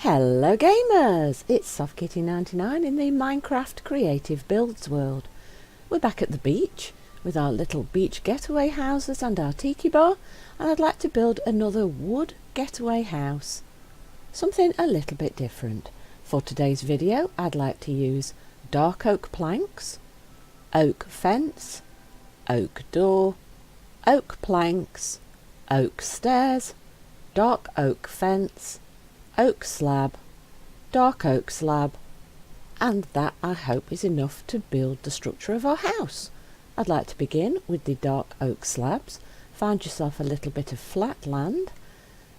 Hello gamers, it's SoftKitty99 in the Minecraft Creative Builds world. We're back at the beach with our little beach getaway houses and our tiki bar, and I'd like to build another wood getaway house. Something a little bit different. For today's video I'd like to use dark oak planks, oak fence, oak door, oak planks, oak stairs, dark oak fence, oak slab, dark oak slab, and that I hope is enough to build the structure of our house. I'd like to begin with the dark oak slabs. Find yourself a little bit of flat land.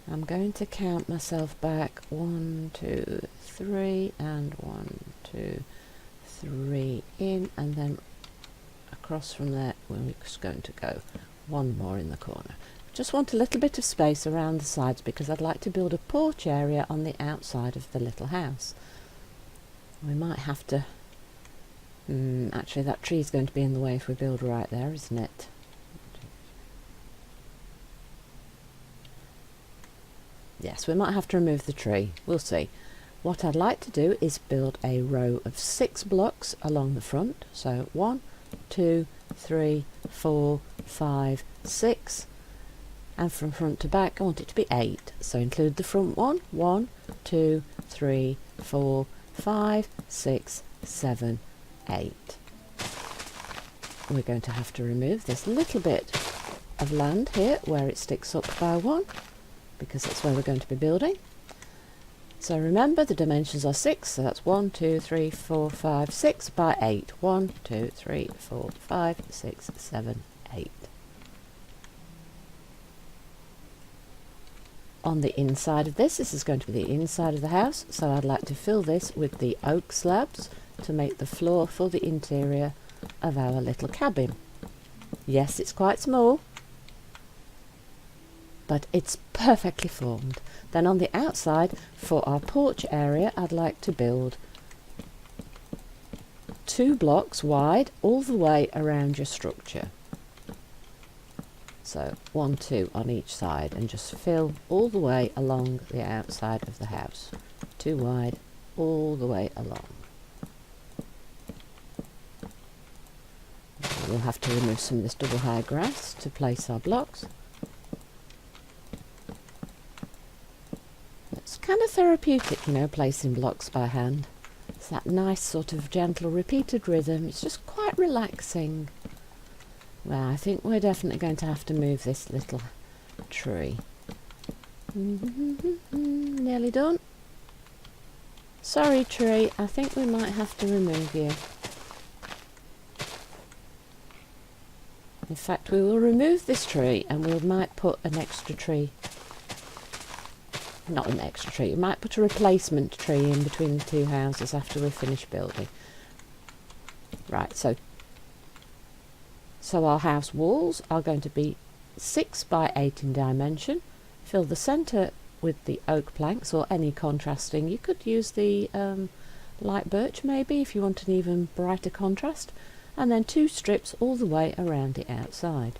I'm going to count myself back 1, 2, 3 and 1, 2, 3 in, and then across from there we're just going to go one more in the corner. Just want a little bit of space around the sides because I'd like to build a porch area on the outside of the little house. We might have to... actually that tree is going to be in the way if we build right there, isn't it? Yes, we might have to remove the tree. We'll see. What I'd like to do is build a row of 6 blocks along the front. So 1, 2, 3, 4, 5, 6. And from front to back I want it to be 8, so include the front one. 1, 2, 3, 4, 5, 6, 7, 8. We're going to have to remove this little bit of land here where it sticks up by 1, because that's where we're going to be building. So remember the dimensions are 6, so that's 1, 2, 3, 4, 5, 6 by 8. 1, 2, 3, 4, 5, 6, 7, 8. On the inside of this is going to be the inside of the house, so I'd like to fill this with the oak slabs to make the floor for the interior of our little cabin. Yes, it's quite small, but it's perfectly formed. Then on the outside, for our porch area, I'd like to build 2 blocks wide all the way around your structure. So 1, 2 on each side, and just fill all the way along the outside of the house. 2 wide all the way along. We'll have to remove some of this double high grass to place our blocks. It's kind of therapeutic, you know, placing blocks by hand. It's that nice sort of gentle repeated rhythm. It's just quite relaxing. Well, I think we're definitely going to have to move this little tree. Nearly done. Sorry tree, I think we might have to remove you. In fact, we will remove this tree and we might put an extra tree. Not an extra tree, we might put a replacement tree in between the 2 houses after we finish building. Right, so our house walls are going to be 6 by 8 in dimension. Fill the centre with the oak planks or any contrasting. You could use the light birch maybe if you want an even brighter contrast. And then 2 strips all the way around the outside.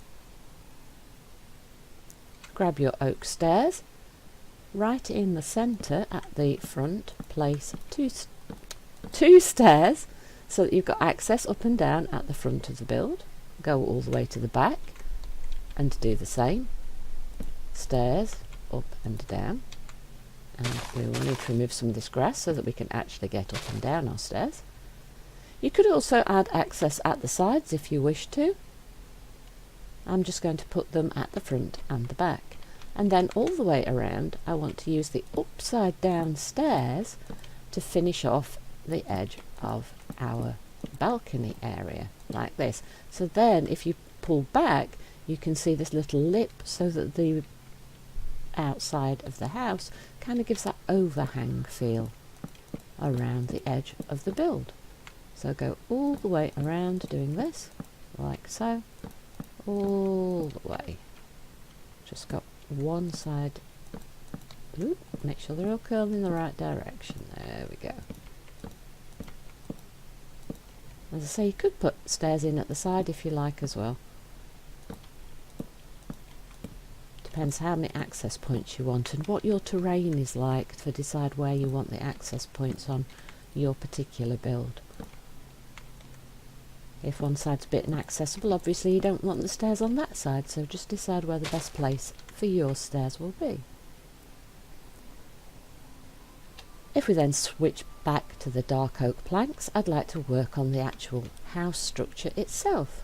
Grab your oak stairs. Right in the centre at the front, place 2 stairs so that you've got access up and down at the front of the build. Go all the way to the back and do the same. Stairs up and down. And we will need to remove some of this grass so that we can actually get up and down our stairs. You could also add access at the sides if you wish to. I'm just going to put them at the front and the back. And then all the way around I want to use the upside down stairs to finish off the edge of our balcony area like this. So then if you pull back you can see this little lip so that the outside of the house kind of gives that overhang feel around the edge of the build. So go all the way around doing this like so, all the way. Just got one side. Ooh, make sure they're all curled in the right direction. There we go. As I say, you could put stairs in at the side if you like as well. depends how many access points you want and what your terrain is like to decide where you want the access points on your particular build. If one side's a bit inaccessible, obviously you don't want the stairs on that side, so just decide where the best place for your stairs will be. If we then switch back to the dark oak planks, I'd like to work on the actual house structure itself.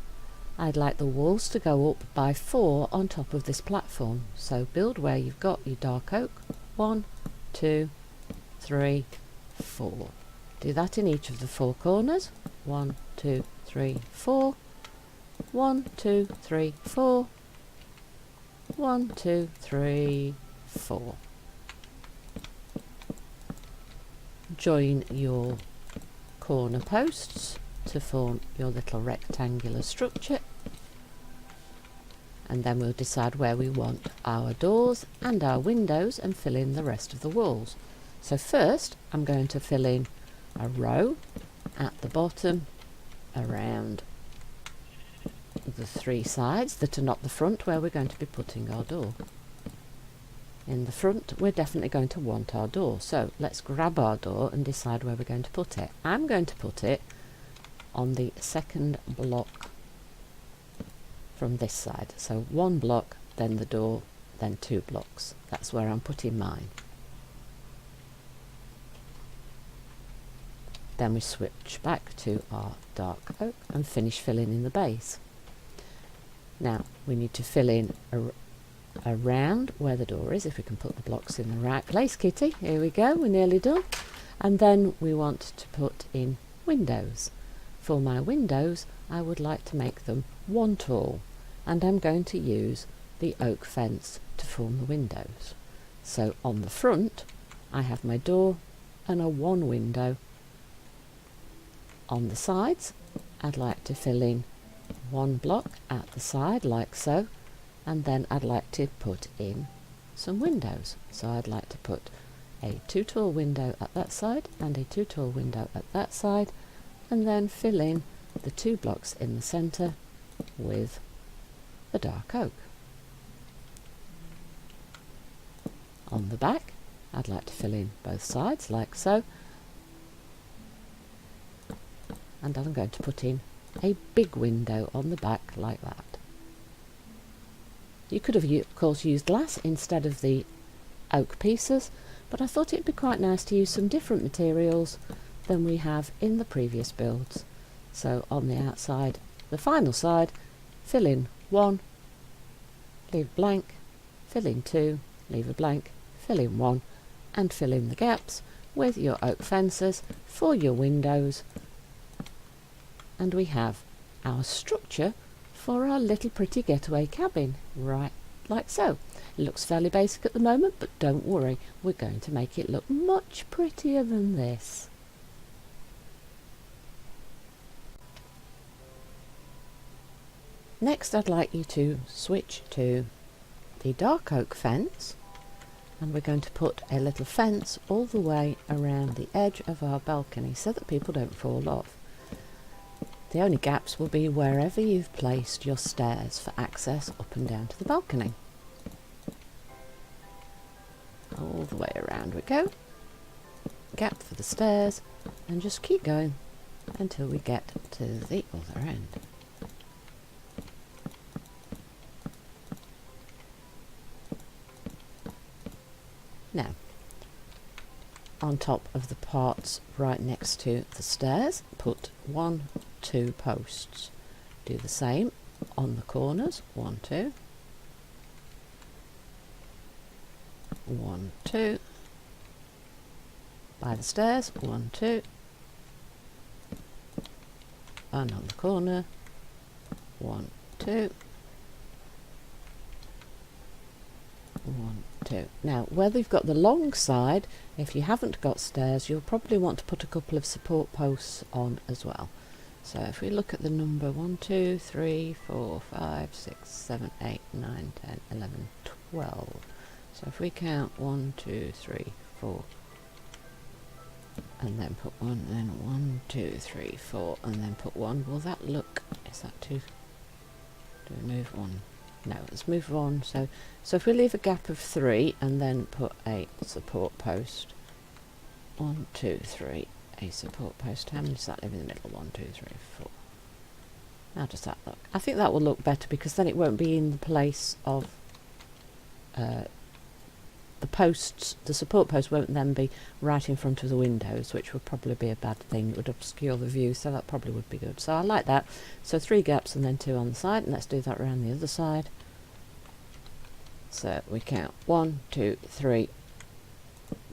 I'd like the walls to go up by 4 on top of this platform, so build where you've got your dark oak. 1, 2, 3, 4. Do that in each of the 4 corners. 1, 2, 3, 4. 1, 2, 3, 4. 1, 2, 3, 4. Join your corner posts to form your little rectangular structure, and then we'll decide where we want our doors and our windows and fill in the rest of the walls. So first I'm going to fill in a row at the bottom around the 3 sides that are not the front, where we're going to be putting our door. In the front we're definitely going to want our door, so let's grab our door and decide where we're going to put it. I'm going to put it on the second block from this side, so 1 block, then the door, then 2 blocks. That's where I'm putting mine. Then we switch back to our dark oak and finish filling in the base. Now we need to fill in around where the door is, if we can put the blocks in the right place. Kitty, here we go, we're nearly done. And then we want to put in windows. For my windows I would like to make them 1 tall, and I'm going to use the oak fence to form the windows. So on the front I have my door and a 1 window. On the sides I'd like to fill in 1 block at the side like so, and then I'd like to put in some windows. So I'd like to put a 2 tall window at that side and a 2 tall window at that side, and then fill in the 2 blocks in the centre with the dark oak. On the back I'd like to fill in both sides like so, and I'm going to put in a big window on the back like that. You could have of course used glass instead of the oak pieces, but I thought it'd be quite nice to use some different materials than we have in the previous builds. So on the outside, the final side, fill in 1, leave blank, fill in 2, leave a blank, fill in 1, and fill in the gaps with your oak fences for your windows, and we have our structure for our little pretty getaway cabin, right like so. It looks fairly basic at the moment, but don't worry, we're going to make it look much prettier than this. Next I'd like you to switch to the dark oak fence, and we're going to put a little fence all the way around the edge of our balcony so that people don't fall off. The only gaps will be wherever you've placed your stairs for access up and down to the balcony. All the way around we go. Gap for the stairs, and just keep going until we get to the other end. Now, on top of the parts right next to the stairs, put 1, 2 posts. Do the same on the corners, 1, 2, 1, 2, by the stairs, 1, 2, and on the corner, 1, 2, 1, 2. Now, whether you've got the long side, if you haven't got stairs, you'll probably want to put a couple of support posts on as well. So if we look at the number 1, 2, 3, 4, 5, 6, 7, 8, 9, 10, 11, 12. So if we count 1, 2, 3, 4, and then put 1, then 1, 2, 3, 4, and then put 1. Will that look, is that too, do we move 1? No, let's move on. So if we leave a gap of 3 and then put a support post, 1, 2, 3, a support post. How many does that leave in the middle? 1, 2, 3, 4. How does that look? I think that will look better because then it won't be in the place of the posts. The support post won't then be right in front of the windows, which would probably be a bad thing. It would obscure the view, so that probably would be good. So I like that. So 3 gaps and then 2 on the side, and let's do that around the other side. So we count 1, 2, 3.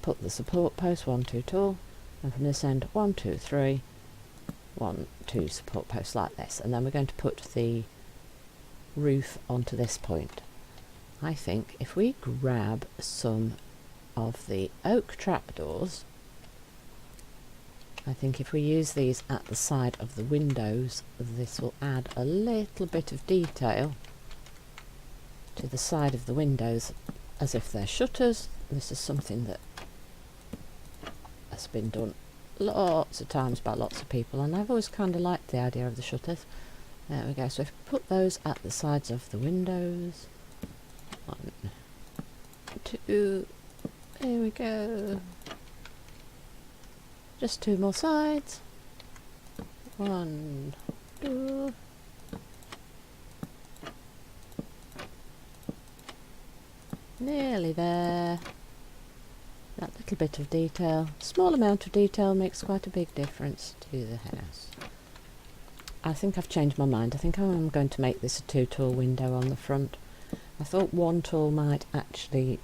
Put the support post 1, 2 tall, and from this end 1, 2, 3, 1, 2 support posts like this, and then we're going to put the roof onto this point. I think if we grab some of the oak trapdoors, I think if we use these at the side of the windows, this will add a little bit of detail to the side of the windows as if they're shutters. This is something that has been done lots of times by lots of people, and I've always kind of liked the idea of the shutters. There we go. So if we put those at the sides of the windows, 1, 2, there we go. Just 2 more sides. 1, 2. Nearly there. That little bit of detail, small amount of detail, makes quite a big difference to the house. I think I've changed my mind. I think I'm going to make this a 2 tall window on the front. I thought 1 tall might actually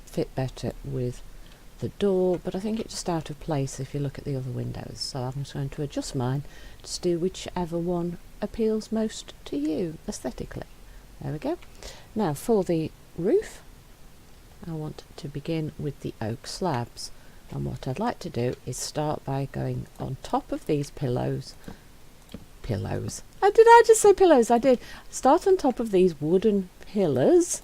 fit better with the door, but I think it's just out of place if you look at the other windows. So I'm just going to adjust mine to do whichever one appeals most to you aesthetically. There we go. Now for the roof, I want to begin with the oak slabs, and what I'd like to do is start by going on top of these pillows. Did I just say pillows? I did. Start on top of these wooden pillars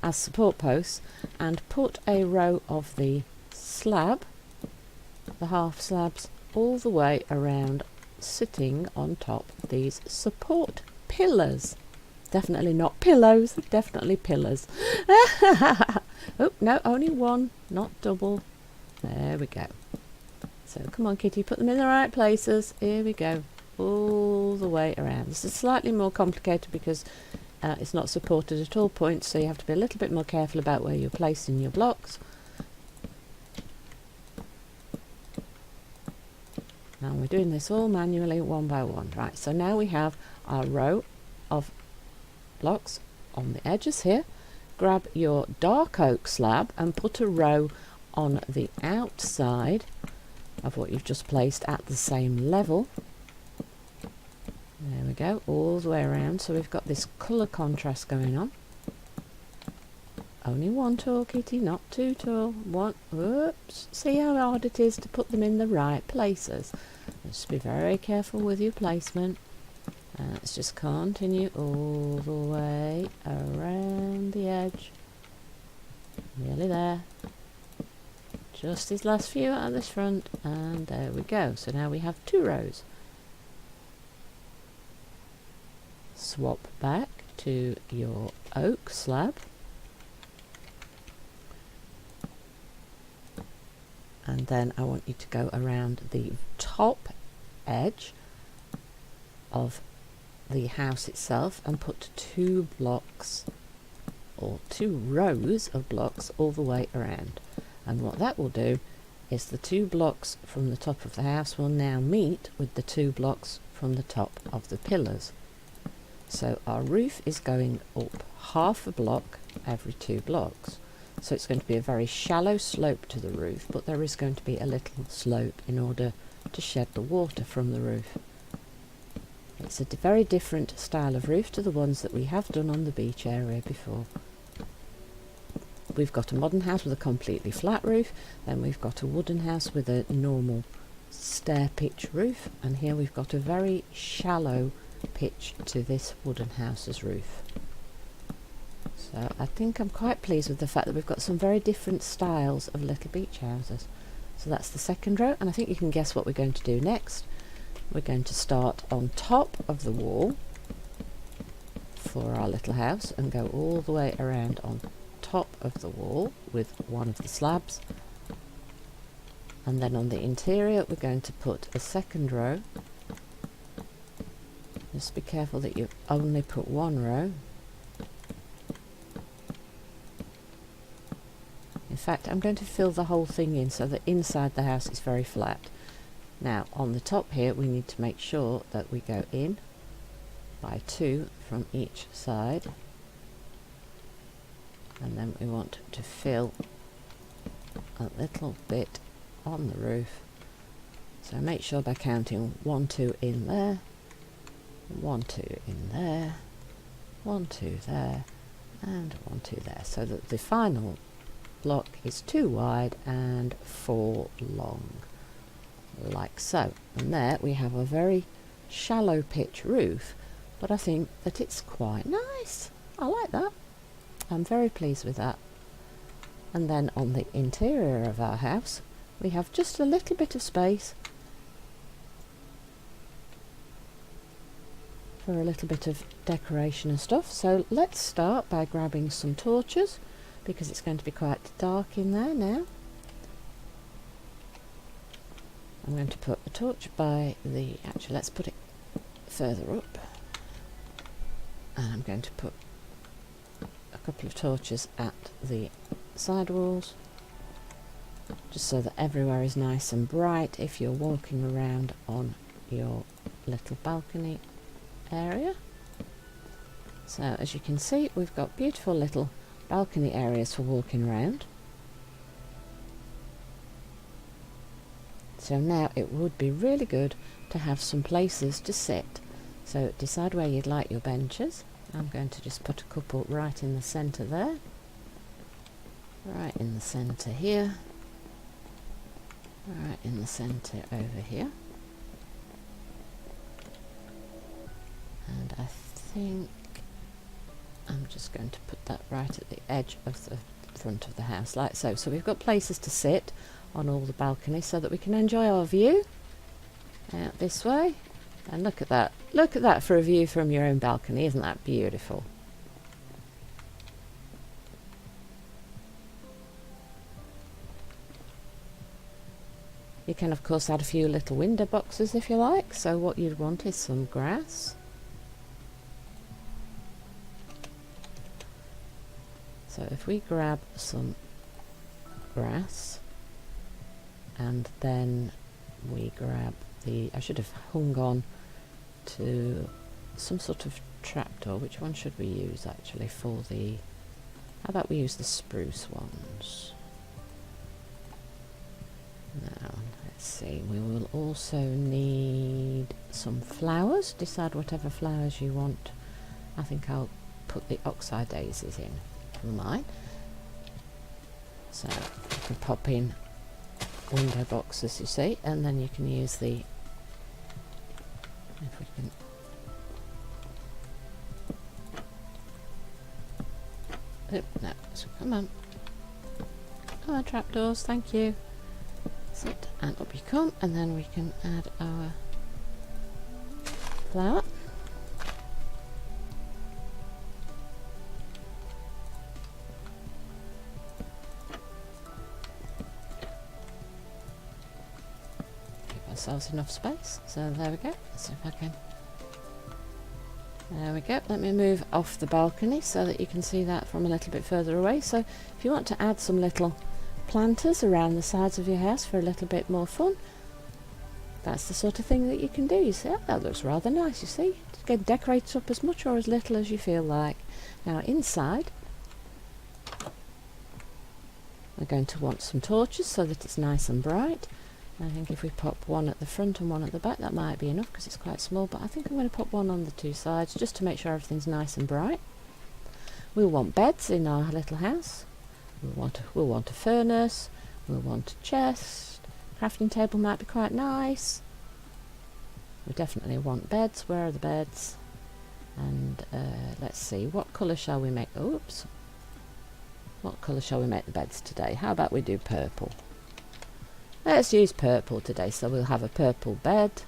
as support posts and put a row of the slab, the half slabs, all the way around, sitting on top of these support pillars. Definitely not pillows, definitely pillars. Oh, no, only 1, not double. There we go. So come on, Kitty, put them in the right places. Here we go, all the way around. This is slightly more complicated because it's not supported at all points, so you have to be a little bit more careful about where you're placing your blocks. And we're doing this all manually, 1 by 1. Right, so now we have our row of blocks on the edges here. Grab your dark oak slab and put a row on the outside of what you've just placed at the same level. There we go, all the way around. So we've got this colour contrast going on. Only 1 tall, Kitty, not 2 tall. 1. Oops. See how hard it is to put them in the right places. Just be very careful with your placement. Let's just continue all the way around the edge. Nearly there. Just these last few at this front, and there we go. So now we have 2 rows. Swap back to your oak slab. And then I want you to go around the top edge of the house itself and put 2 blocks or 2 rows of blocks all the way around. And what that will do is the 2 blocks from the top of the house will now meet with the 2 blocks from the top of the pillars. So our roof is going up half a block every 2 blocks. So it's going to be a very shallow slope to the roof, but there is going to be a little slope in order to shed the water from the roof. It's a very different style of roof to the ones that we have done on the beach area before. We've got a modern house with a completely flat roof, then we've got a wooden house with a normal stair pitch roof, and here we've got a very shallow pitch to this wooden house's roof. So I think I'm quite pleased with the fact that we've got some very different styles of little beach houses. So that's the second row, and I think you can guess what we're going to do next. We're going to start on top of the wall for our little house and go all the way around on top of the wall with one of the slabs, and then on the interior we're going to put a second row. Just be careful that you only put one row. In fact, I'm going to fill the whole thing in so that inside the house is very flat. Now on the top here we need to make sure that we go in by 2 from each side, and then we want to fill a little bit on the roof. So make sure by counting 1, 2 in there, 1, 2 in there, 1, 2 there, and 1, 2 there, so that the final block is 2 wide and 4 long, like so. And there we have a very shallow pitch roof, but I think that it's quite nice. I like that. I'm very pleased with that. And then on the interior of our house we have just a little bit of space for a little bit of decoration and stuff. So let's start by grabbing some torches, because it's going to be quite dark in there now. I'm going to put a torch by the, actually let's put it further up, and I'm going to put a couple of torches at the side walls, just so that everywhere is nice and bright if you're walking around on your little balcony area. So as you can see, we've got beautiful little balcony areas for walking around. So now it would be really good to have some places to sit. So decide where you'd like your benches. I'm going to just put a couple right in the centre there, right in the centre here, right in the centre over here, and I think I'm just going to put that right at the edge of the front of the house, like so. So we've got places to sit on all the balconies so that we can enjoy our view out this way. And look at that for a view from your own balcony. Isn't that beautiful? You can of course add a few little window boxes if you like. So what you'd want is some grass. So if we grab some grass, and then we grab the, I should have hung on to some sort of trapdoor. Which one should we use actually for the, how about we use the spruce ones? Now let's see, we will also need some flowers. Decide whatever flowers you want. I think I'll put the oxeye daisies in for mine. So you can pop in window boxes, you see, and then you can use the, if we can, no, so come on trapdoors, thank you. Sit, and up you come, and then we can add our flower. Ourselves enough space, so there we go. Let's see if I can, there we go. Let me move off the balcony so that you can see that from a little bit further away. So if you want to add some little planters around the sides of your house for a little bit more fun, that's the sort of thing that you can do. You see, oh, that looks rather nice, you see. Just get decorate up as much or as little as you feel like. Now inside we're going to want some torches so that it's nice and bright. I think if we pop one at the front and one at the back, that might be enough because it's quite small, but I think I'm going to pop one on the 2 sides just to make sure everything's nice and bright. We'll want beds in our little house. We'll want a furnace, we'll want a chest, crafting table might be quite nice. We definitely want beds. Where are the beds? And let's see, what colour shall we make? Oops. What colour shall we make the beds today? How about we do purple? Let's use purple today, so we'll have a purple bed.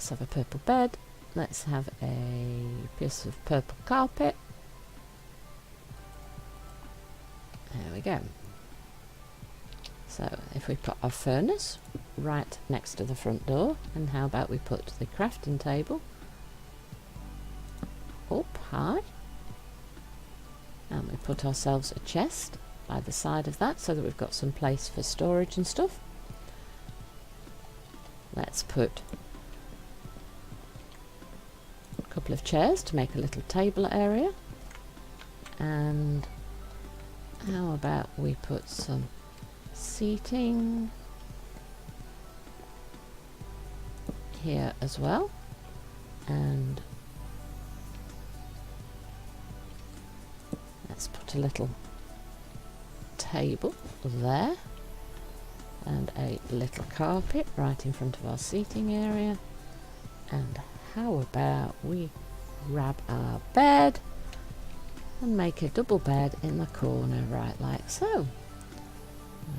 let's have a purple bed. Let's have a piece of purple carpet. There we go. So if we put our furnace right next to the front door, and how about we put the crafting table up high, and we put ourselves a chest by the side of that so that we've got some place for storage and stuff. Let's put a couple of chairs to make a little table area, and how about we put some seating here as well, and let's put a little table there and a little carpet right in front of our seating area. And how about we grab our bed and make a double bed in the corner right like so.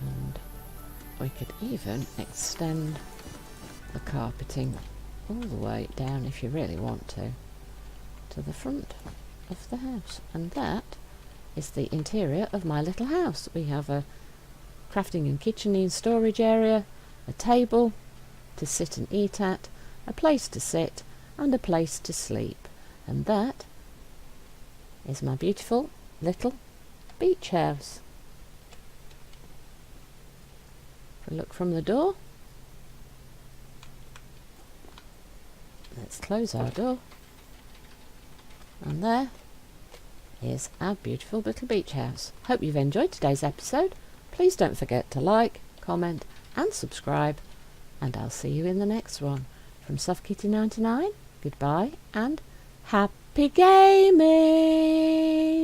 And we could even extend the carpeting all the way down, if you really want to the front of the house. And that is the interior of my little house. We have a crafting and kitchen and storage area, a table to sit and eat at, a place to sit and a place to sleep. And that is my beautiful little beach house. If we look from the door, let's close our door, and there is our beautiful little beach house. Hope you've enjoyed today's episode. Please don't forget to like, comment and subscribe, and I'll see you in the next one. From SoftKitty99, goodbye and happy gaming!